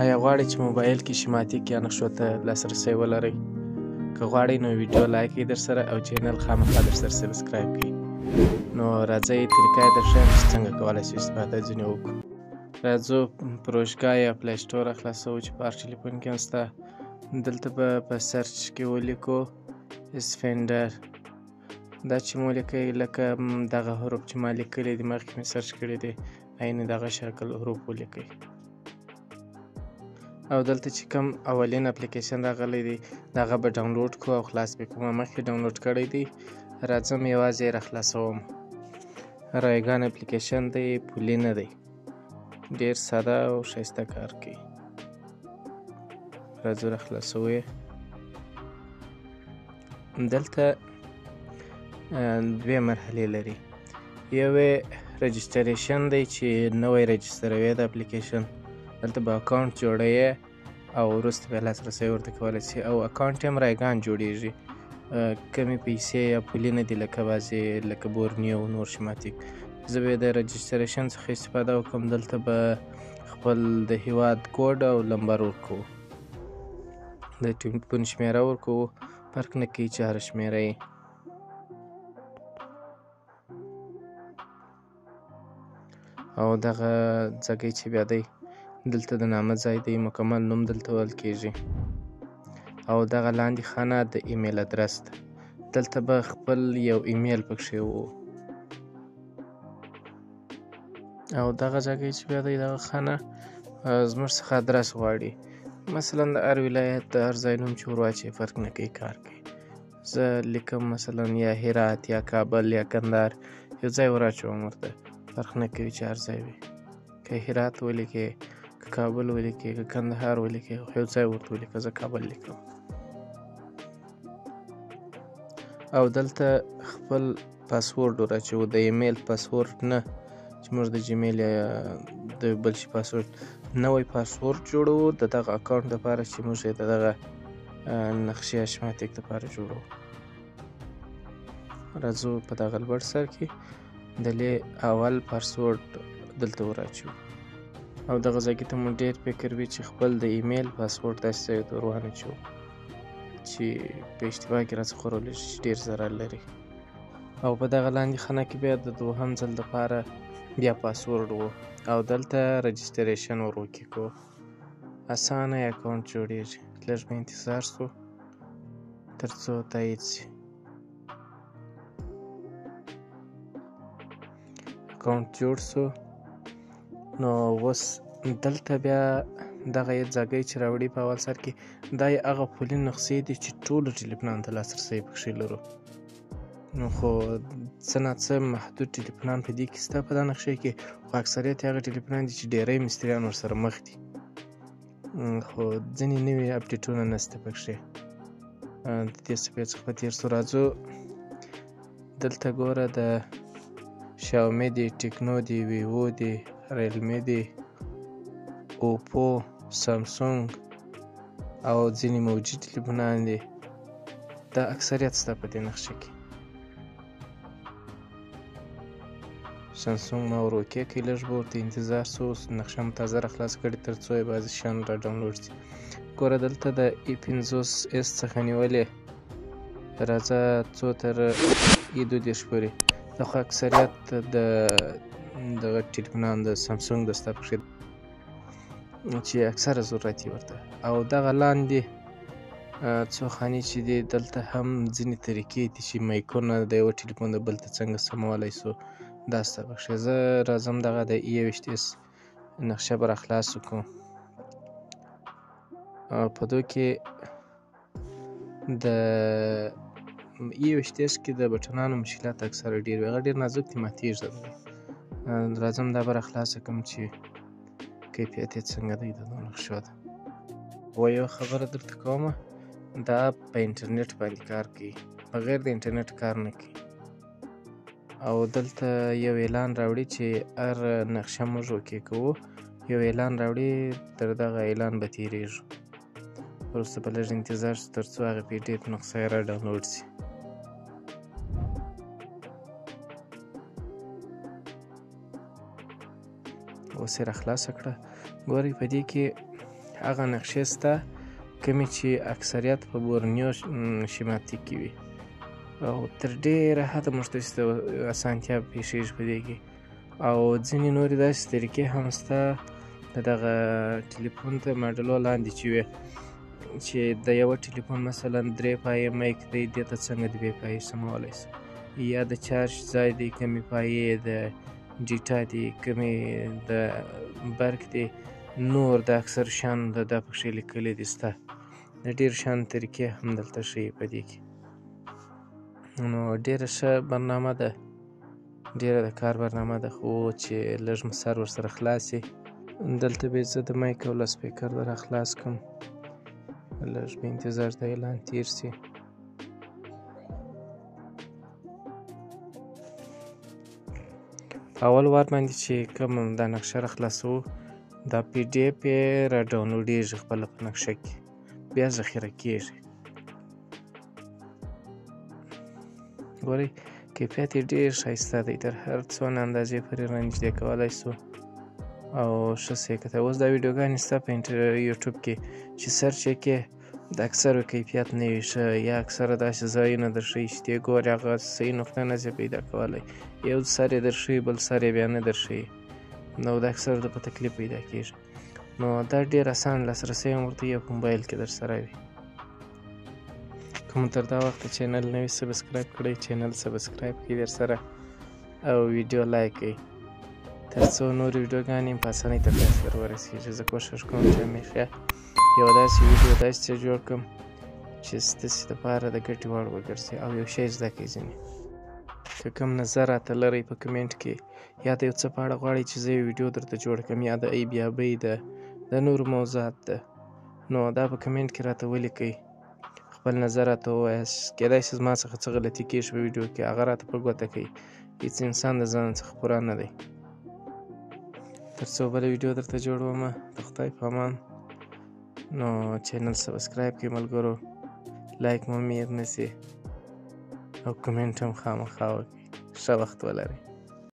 آیا غواړئ چې موبایل کې شیماتیک یا نقشو ته لاسرسی ولرئ؟ که غواړئ نو ویډیو لایک کړئ درسره او چینل خامخا درسره سبسکرایب کړئ. نو راځئ طریقه یې درښیم چې څنګه کولی شو استفاده ځینې وکړو. راځو پروژګاه یا پلی سټور خلاصوو چې په هر ټلیفون کې هم شته. دلته به په سرچ کې ولیکو اسفینډر. دا چې مو لیکئ لکه دغه حروف چې ما لیکلي دي مخکې مې سرچ کړي دي عین دغه شکل حروف ولیکئ. او دلته چې کوم اولین اپلیکیشن راغلی دی دغه به ډاونلوډ کړو او خلاص به کړو. ما مخکې ډاونلوډ کړی دی، راځم یوازې یې راخلاصوم. رایګان اپلیکیشن دی، پولي نه دی، ډېر ساده او ښایسته کار کوي. راځو راخلاصوو یې. دلته دوې مرحلې لري. یو یې رجسټریشن دی چې نوی رجسټروي د اپلیکیشن. دلته به اکاونټ جوړوي او وروسته به لاسرسی ورته کولی شي او اکاونټ یې هم رایګان جوړېږي. کمې پیسې یا پولي نه دي لکه بعضې لکه بورنیو او نور شیماتیک. زه به د رجسټریشن څخه استفاده وکړم. دلته به خپل د هیواد کوډ او نمبر ورکوو، د ټلیفون شمیره ورکوو، فرق نه کوي چې هره شمیره یې. او دغه ځای چې بیا دی دلته د نامه ځای دی، مکمل نوم دلته ویل کېږي. او دغه لاندې خانه د ایمیل ادرس ده. دلته به خپل یو ایمیل پکښې وو. او دغه ځای چې بیا دی دغه خانه زموږ څخه ادرس غواړي. مثلا د هر ولایت د هر ځای نوم چې ور واچوې فرق نه کوي، کار کوي. زه لیکم مثلا یا هرات یا کابل یا کندهار، یو ځای ور اچوم ورته، فرق نه کوي چې هر ځای وي. که هرات ولیکې، که کابل ولیکې، که کندهار ولیکې، یو ځای ورته ولیکه. زه کابل لیکم. او دلته خپل پاسورډ ور اچوو، د ایمیل پاسورډ نه چې موږ د جیمیل یا د بل شي پاسورډ. نوی پاسورډ جوړوو د دغه اکاونټ دپاره چې موږ یې د دغه نقشې یا شیماتیک دپاره جوړوو. راځو په دغه لوړ سر کې د لې اول پاسورډ دلته ور اچوو. او دغه ځای کې ته مو ډېر فکر وي چې خپل د ایمیل پاسورډ داسې ځای ته ور وانچوو چې په اشتباه کې راڅخه ورولی شي، ډېر ضرر لري. او په دغه لاندې خانه کې بیا د دوهم ځل دپاره بیا پاسورډ و او دلته رجسټریشن ور وکښو. اسانه یې اکاونټ جوړېږي. لږ به انتظار شو تر څو تایید شي. اکاونټ جوړ شو. نو اوس دلته بیا دغه یې ځای چې راوړي په اول سر کې دا یې هغه پولي نسخې دي چې ټولو ټلیفونانو ته لاسرسی پکښې لرو. نو خو څه ناڅه محدود ټلیفونان په دې کې شته په دا نقشې کې، خو اکثریت یې هغه ټلیفونان دي چې ډېری مستریان ورسره مخ دي، خو ځینې نوي اپډیټونه نشته پکښې. د دې صفحې څخه په تېر شو. راځو دلته ګوره د شاومي دی، ټیکنو دی، ویوو دی، ریلمي دی، اوپو، سامسونګ او ځینې موجي ټلیفونان دي. دا اکثریت شته په دې نقشه کې. سامسونګ ما ور اوکې کړئ، لږ به ورته انتظار شو. نقشه مو تازه را خلاص کړې تر څو یې بعضې شیان را ډاونلوډ شي. ګوره دلته د E50S څخه نیولې راځه څو تر E22 پورې. دا خو اکثریت د دغه ټلیفونان د سامسونګ د شته پکښې چې اکثره ضرورت یې ورته. او دغه لاندې څو خانې چې دي دلته هم ځینې طریقې دي چې مایکونه د یوه ټلیفون د بل ته څنګه سمولی شو، دا شته پکښې. زه راځم دغه د E21S نقشه به راخلاص کړو. په دو کې د E21S کې د بټنانو مشکلات اکثره ډېر وي، هغه ډېر نازک دي، ماتېږي. راځم دا به راخلاصه کړم چې کیفیت یې څنګه دی د دغو نقشو ده. و یوه خبره درته کومه، دا په انټرنیټ باندې کار کوي، بغیر د انټرنیټ کار نه کوي. او دلته یو اعلان راوړي چې هر نقشه موږ اوکې کوو، یو اعلان راوړي، تر دغه اعلان به تېرېږو. وروسته به لږ انتظار شو تر څو هغه PDF نسخه یې را ډاونلوډ شي. اوس یې را خلاصه کړه. ګورئ په دې کې هغه نقشې شته کومې چې اکثریت په بورنیو شیماتیک کې وي او تر ډېره حده موږ ته اسانتیا پېښېږي په دې کې او ځینې نورې داسې طریقې هم شته د دغه ټلیفون د ماډلو لاندې چې وي چې د یوه ټلیفون مثلا 3 پایې مایک دی دې ته څنګه 2 پایې سمولی شو یا د چارج ځای دی کمې پایې د ډیټا دی کمې د برق دی نور د اکثر شیان دا پکښې لیکلي دي شته د ډېر شیان طریقې هم دلته ښیي په دې کې نو ډېره ښه برنامه ده ډېره د کار برنامه ده خو چې لږ مو سر ورسره خلاص شي دلته به زه د مایک او له سپیکر را خلاص کړم لږ به انتظار د اعلان تیر شي اول وار باندې چې کوم دا نقشه را خلاصوو دا پی ډي اف یې را ډاونلوډېږي خپله په نقشه کې بیا ذخیره کېږي ګورئ کیفیت یې ډېر ښایسته دی تر هر څونه اندازې پورې رانږدې کولی شو او ښه څه یې کتل اوس دا ویډیوګانې شته په یوټیوب کې چې سرچ یې کې د اکثرو کیفیت نه وي ښه یا اکثره داسې ځایونه در ښیي چې ته ګورې هغه صحیح نقطه نه شي پیدا کولی یو سر یې در ښیي بل سر یې بیا نه در ښیي نو د اکثرو د په تکلیف پیدا کېږي نو دا ډېر اسان لاسرسی هم ورته یو په موبایل کې در سره وي کوم تر دا وخته چینل نه وي سبسکرایب کړئ چینل سبسکرایب کړئ در سره او ویډیو لایک کړئ تر څو نورې ویډیوګانې په اسانۍ تر تاسو سره ورسېږي زه کوښښ کوم چې همیشه یو داسې ویډیو داسې څه جوړ کړم چې ستاسې دپاره د ګټې وړ وګرځي او یو شی زده کړئ ځینې که کوم نظر راته لرئ په کمنټ کې یا د یو څه په اړه غواړئ چې زه یو ویډیو درته جوړ کړم یا د عیب یا بیې ده د نورو موضوعات ده نو دا په کمنټ کې راته ولیکئ خپل نظر راته ووایاست کیدای شي زما څخه څه غلطي کېږي په ویډیو کې هغه راته په ګوته کړئ هېڅ انسان د ځان څخه پوره نه دی تر څو بله ویډیو درته جوړومه د خدای په امان نو چینل سبسکرایب کړئ ملګرو لایک مو مې هېر نه شي او کمنټ هم خامخا وکړئ ښه وخت ولرئ